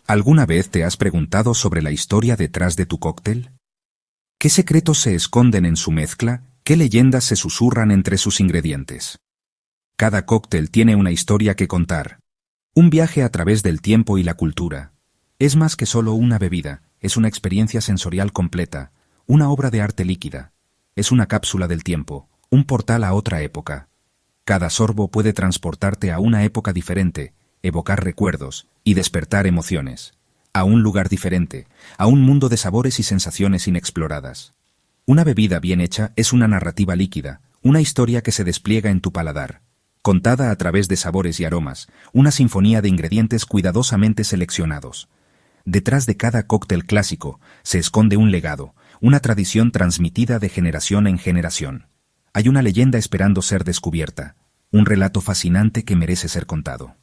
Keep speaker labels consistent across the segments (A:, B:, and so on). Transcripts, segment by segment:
A: ¿Alguna vez te has preguntado sobre la historia detrás de tu cóctel? ¿Qué secretos se esconden en su mezcla? ¿Qué leyendas se susurran entre sus ingredientes? Cada cóctel tiene una historia que contar. Un viaje a través del tiempo y la cultura. Es más que solo una bebida, es una experiencia sensorial completa, una obra de arte líquida. Es una cápsula del tiempo, un portal a otra época. Cada sorbo puede transportarte a una época diferente, evocar recuerdos y despertar emociones. A un lugar diferente, a un mundo de sabores y sensaciones inexploradas. Una bebida bien hecha es una narrativa líquida, una historia que se despliega en tu paladar, contada a través de sabores y aromas, una sinfonía de ingredientes cuidadosamente seleccionados. Detrás de cada cóctel clásico se esconde un legado, una tradición transmitida de generación en generación. Hay una leyenda esperando ser descubierta, un relato fascinante que merece ser contado.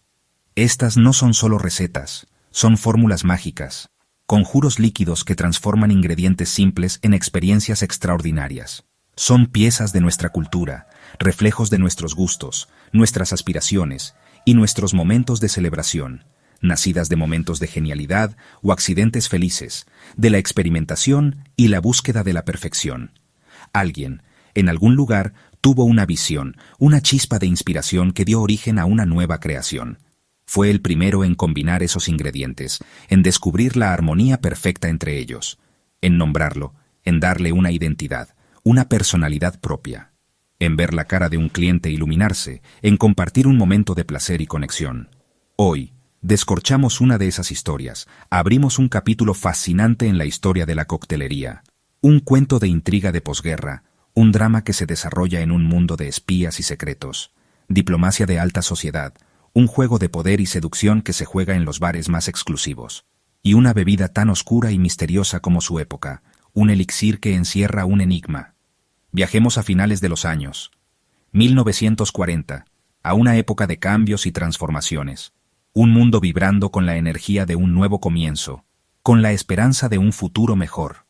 A: Estas no son solo recetas, son fórmulas mágicas, conjuros líquidos que transforman ingredientes simples en experiencias extraordinarias. Son piezas de nuestra cultura, reflejos de nuestros gustos, nuestras aspiraciones y nuestros momentos de celebración, nacidas de momentos de genialidad o accidentes felices, de la experimentación y la búsqueda de la perfección. Alguien, en algún lugar, tuvo una visión, una chispa de inspiración que dio origen a una nueva creación. Fue el primero en combinar esos ingredientes, en descubrir la armonía perfecta entre ellos, en nombrarlo, en darle una identidad, una personalidad propia, en ver la cara de un cliente iluminarse, en compartir un momento de placer y conexión. Hoy, descorchamos una de esas historias, abrimos un capítulo fascinante en la historia de la coctelería, un cuento de intriga de posguerra, un drama que se desarrolla en un mundo de espías y secretos, diplomacia de alta sociedad, un juego de poder y seducción que se juega en los bares más exclusivos, y una bebida tan oscura y misteriosa como su época, un elixir que encierra un enigma. Viajemos a finales de los años 1940, a una época de cambios y transformaciones, un mundo vibrando con la energía de un nuevo comienzo, con la esperanza de un futuro mejor.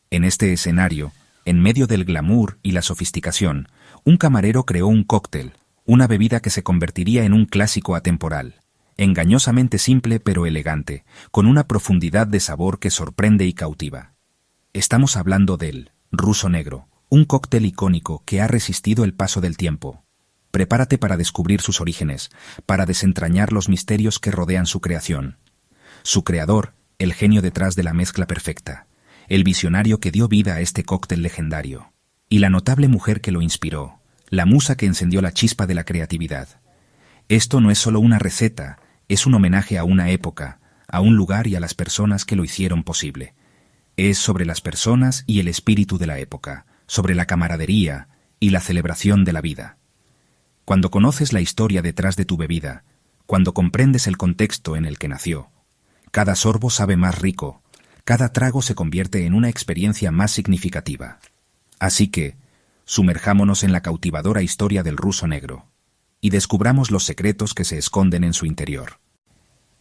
A: En este escenario, en medio del glamour y la sofisticación, un camarero creó un cóctel, una bebida que se convertiría en un clásico atemporal, engañosamente simple pero elegante, con una profundidad de sabor que sorprende y cautiva. Estamos hablando del Ruso Negro, un cóctel icónico que ha resistido el paso del tiempo. Prepárate para descubrir sus orígenes, para desentrañar los misterios que rodean su creación. Su creador, el genio detrás de la mezcla perfecta, el visionario que dio vida a este cóctel legendario, y la notable mujer que lo inspiró, la musa que encendió la chispa de la creatividad. Esto no es solo una receta, es un homenaje a una época, a un lugar y a las personas que lo hicieron posible. Es sobre las personas y el espíritu de la época, sobre la camaradería y la celebración de la vida. Cuando conoces la historia detrás de tu bebida, cuando comprendes el contexto en el que nació, cada sorbo sabe más rico, cada trago se convierte en una experiencia más significativa. Así que, sumerjámonos en la cautivadora historia del Ruso Negro y descubramos los secretos que se esconden en su interior.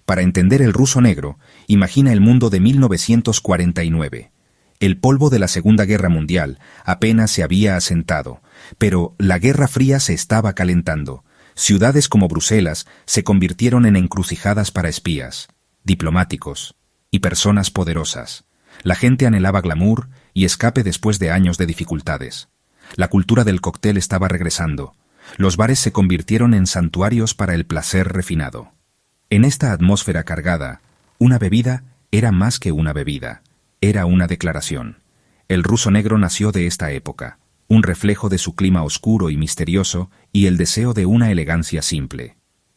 A: Para entender el Ruso Negro, imagina el mundo de 1949. El polvo de la Segunda Guerra Mundial apenas se había asentado, pero la Guerra Fría se estaba calentando. Ciudades como Bruselas se convirtieron en encrucijadas para espías, diplomáticos y personas poderosas. La gente anhelaba glamour y escape después de años de dificultades. La cultura del cóctel estaba regresando. Los bares se convirtieron en santuarios para el placer refinado. En esta atmósfera cargada, una bebida era más que una bebida. Era una declaración. El Ruso Negro nació de esta época, un reflejo de su clima oscuro y misterioso y el deseo de una elegancia simple.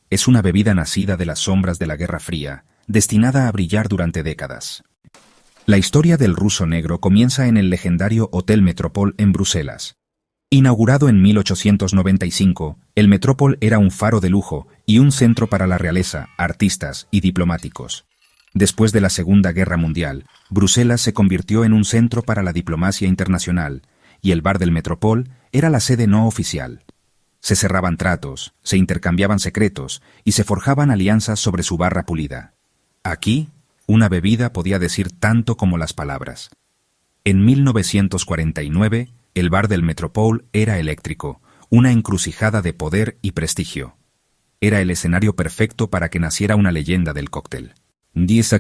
A: Es una bebida nacida de las sombras de la Guerra Fría, destinada a brillar durante décadas. La historia del Ruso Negro comienza en el legendario Hotel Metropole en Bruselas. Inaugurado en 1895, el Metropole era un faro de lujo y un centro para la realeza, artistas y diplomáticos. Después de la Segunda Guerra Mundial, Bruselas se convirtió en un centro para la diplomacia internacional, y el bar del Metropole era la sede no oficial. Se cerraban tratos, se intercambiaban secretos y se forjaban alianzas sobre su barra pulida. Aquí, una bebida podía decir tanto como las palabras. En 1949, el bar del Metropole era eléctrico, una encrucijada de poder y prestigio. Era el escenario perfecto para que naciera una leyenda del cóctel.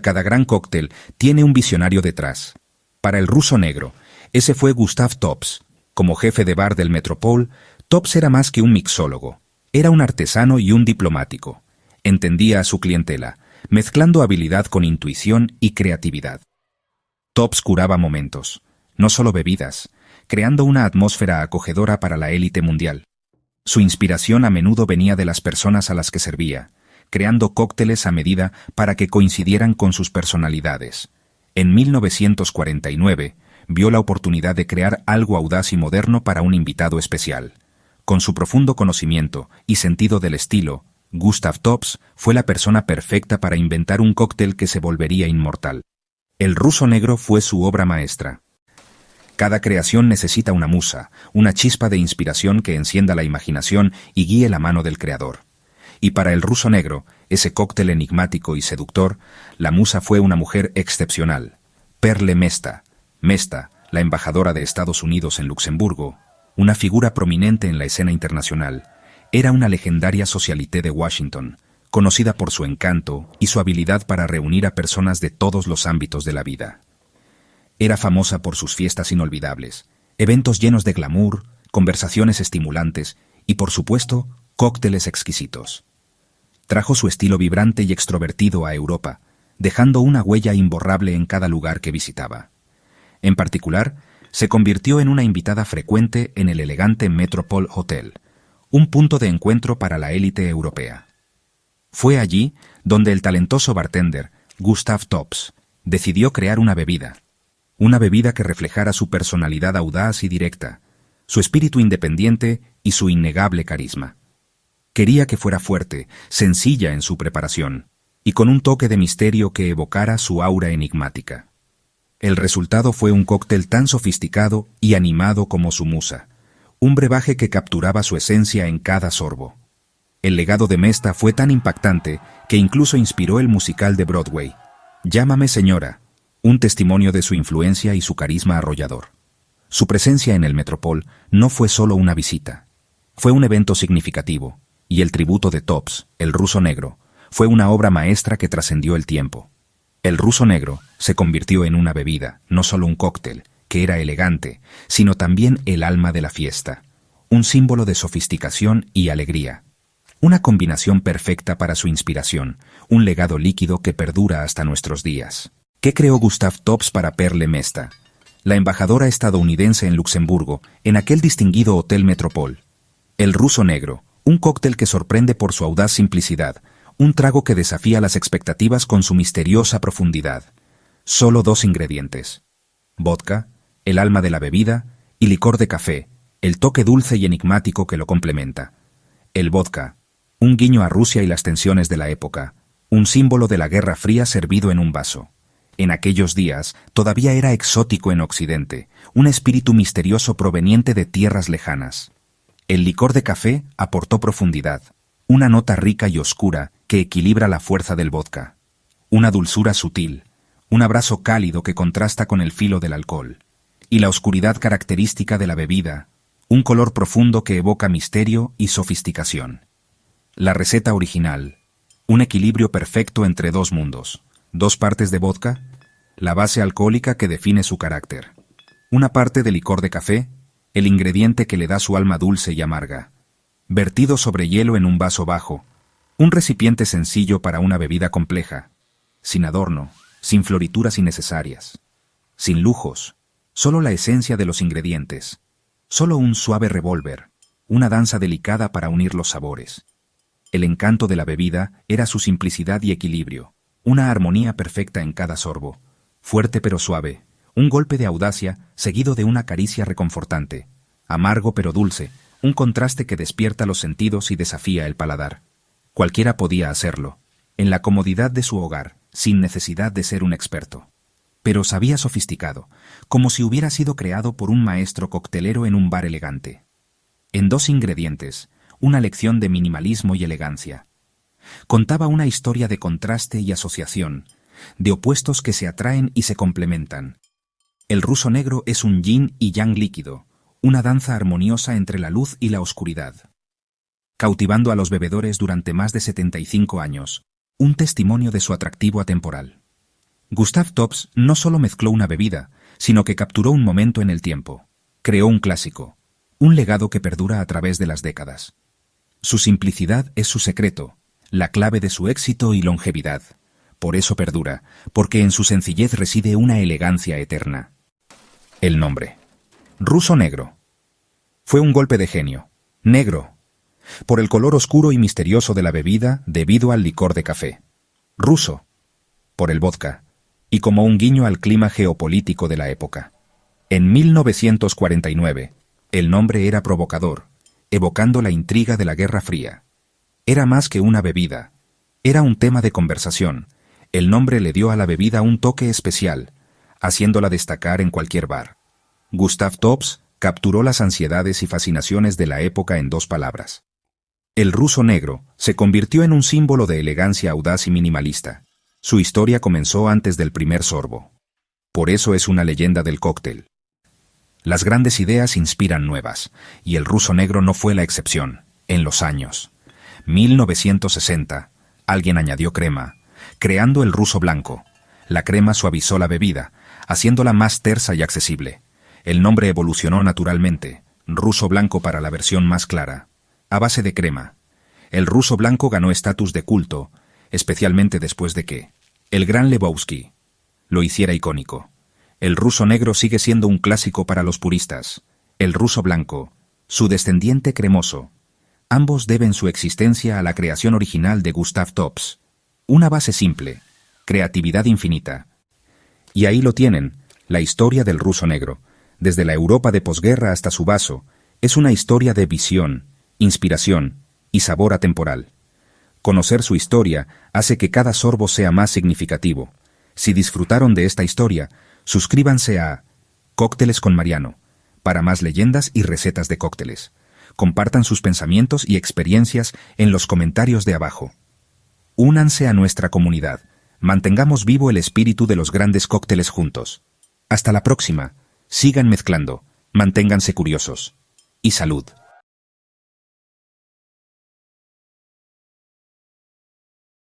A: Cada gran cóctel tiene un visionario detrás. Para el ruso negro, ese fue Gustav Tops. Como jefe de bar del Metropol, Tops era más que un mixólogo. Era un artesano y un diplomático. Entendía a su clientela, mezclando habilidad con intuición y creatividad. Tops curaba momentos, no solo bebidas, creando una atmósfera acogedora para la élite mundial. Su inspiración a menudo venía de las personas a las que servía, creando cócteles a medida para que coincidieran con sus personalidades. En 1949, vio la oportunidad de crear algo audaz y moderno para un invitado especial. Con su profundo conocimiento y sentido del estilo, Gustav Tops fue la persona perfecta para inventar un cóctel que se volvería inmortal. El ruso negro fue su obra maestra. Cada creación necesita una musa, una chispa de inspiración que encienda la imaginación y guíe la mano del creador. Y para el ruso negro, ese cóctel enigmático y seductor, la musa fue una mujer excepcional, Perle Mesta. Mesta, la embajadora de Estados Unidos en Luxemburgo, una figura prominente en la escena internacional, era una legendaria socialité de Washington, conocida por su encanto y su habilidad para reunir a personas de todos los ámbitos de la vida. Era famosa por sus fiestas inolvidables, eventos llenos de glamour, conversaciones estimulantes y, por supuesto, cócteles exquisitos. Trajo su estilo vibrante y extrovertido a Europa, dejando una huella imborrable en cada lugar que visitaba. En particular, se convirtió en una invitada frecuente en el elegante Metropol Hotel, un punto de encuentro para la élite europea. Fue allí donde el talentoso bartender, Gustav Tops, decidió crear una bebida que reflejara su personalidad audaz y directa, su espíritu independiente y su innegable carisma. Quería que fuera fuerte, sencilla en su preparación, y con un toque de misterio que evocara su aura enigmática. El resultado fue un cóctel tan sofisticado y animado como su musa, un brebaje que capturaba su esencia en cada sorbo. El legado de Mesta fue tan impactante que incluso inspiró el musical de Broadway, Llámame Señora, un testimonio de su influencia y su carisma arrollador. Su presencia en el Metropol no fue solo una visita, fue un evento significativo, y el tributo de Tops, el ruso negro, fue una obra maestra que trascendió el tiempo. El ruso negro se convirtió en una bebida, no solo un cóctel, que era elegante, sino también el alma de la fiesta, un símbolo de sofisticación y alegría. Una combinación perfecta para su inspiración, un legado líquido que perdura hasta nuestros días. ¿Qué creó Gustav Tops para Perle Mesta, la embajadora estadounidense en Luxemburgo, en aquel distinguido Hotel Metropol? El ruso negro, un cóctel que sorprende por su audaz simplicidad, un trago que desafía las expectativas con su misteriosa profundidad. Solo 2 ingredientes: vodka, el alma de la bebida, y licor de café, el toque dulce y enigmático que lo complementa. El vodka, un guiño a Rusia y las tensiones de la época, un símbolo de la Guerra Fría servido en un vaso. En aquellos días todavía era exótico en Occidente, un espíritu misterioso proveniente de tierras lejanas. El licor de café aportó profundidad, una nota rica y oscura que equilibra la fuerza del vodka. Una dulzura sutil, un abrazo cálido que contrasta con el filo del alcohol. Y la oscuridad característica de la bebida, un color profundo que evoca misterio y sofisticación. La receta original, un equilibrio perfecto entre 2 mundos, 2 partes de vodka, la base alcohólica que define su carácter, una parte de licor de café, el ingrediente que le da su alma dulce y amarga, vertido sobre hielo en un vaso bajo, un recipiente sencillo para una bebida compleja, sin adorno, sin florituras innecesarias, sin lujos, solo la esencia de los ingredientes, solo un suave revólver, una danza delicada para unir los sabores. El encanto de la bebida era su simplicidad y equilibrio, una armonía perfecta en cada sorbo, fuerte pero suave, un golpe de audacia seguido de una caricia reconfortante, amargo pero dulce, un contraste que despierta los sentidos y desafía el paladar. Cualquiera podía hacerlo, en la comodidad de su hogar, sin necesidad de ser un experto. Pero sabía sofisticado, como si hubiera sido creado por un maestro coctelero en un bar elegante. En 2 ingredientes, una lección de minimalismo y elegancia. Contaba una historia de contraste y asociación, de opuestos que se atraen y se complementan. El ruso negro es un yin y yang líquido, una danza armoniosa entre la luz y la oscuridad. Cautivando a los bebedores durante más de 75 años, un testimonio de su atractivo atemporal. Gustav Tops no solo mezcló una bebida, sino que capturó un momento en el tiempo. Creó un clásico, un legado que perdura a través de las décadas. Su simplicidad es su secreto, la clave de su éxito y longevidad. Por eso perdura, porque en su sencillez reside una elegancia eterna. El nombre. Ruso Negro. Fue un golpe de genio. Negro. Por el color oscuro y misterioso de la bebida debido al licor de café. Ruso. Por el vodka. Y como un guiño al clima geopolítico de la época. En 1949, el nombre era provocador, evocando la intriga de la Guerra Fría. Era más que una bebida. Era un tema de conversación. El nombre le dio a la bebida un toque especial, haciéndola destacar en cualquier bar. Gustav Tops capturó las ansiedades y fascinaciones de la época en 2 palabras. El ruso negro se convirtió en un símbolo de elegancia audaz y minimalista. Su historia comenzó antes del primer sorbo. Por eso es una leyenda del cóctel. Las grandes ideas inspiran nuevas, y el ruso negro no fue la excepción. En los años 1960, alguien añadió crema, creando el ruso blanco. La crema suavizó la bebida, haciéndola más tersa y accesible. El nombre evolucionó naturalmente, ruso blanco para la versión más clara, a base de crema. El ruso blanco ganó estatus de culto, especialmente después de que el gran Lebowski lo hiciera icónico. El ruso negro sigue siendo un clásico para los puristas. El ruso blanco, su descendiente cremoso. Ambos deben su existencia a la creación original de Gustav Tops. Una base simple, creatividad infinita. Y ahí lo tienen, la historia del ruso negro. Desde la Europa de posguerra hasta su vaso, es una historia de visión, inspiración y sabor atemporal. Conocer su historia hace que cada sorbo sea más significativo. Si disfrutaron de esta historia, suscríbanse a Cócteles con Mariano para más leyendas y recetas de cócteles. Compartan sus pensamientos y experiencias en los comentarios de abajo. Únanse a nuestra comunidad. Mantengamos vivo el espíritu de los grandes cócteles juntos. Hasta la próxima. Sigan mezclando. Manténganse curiosos. Y salud.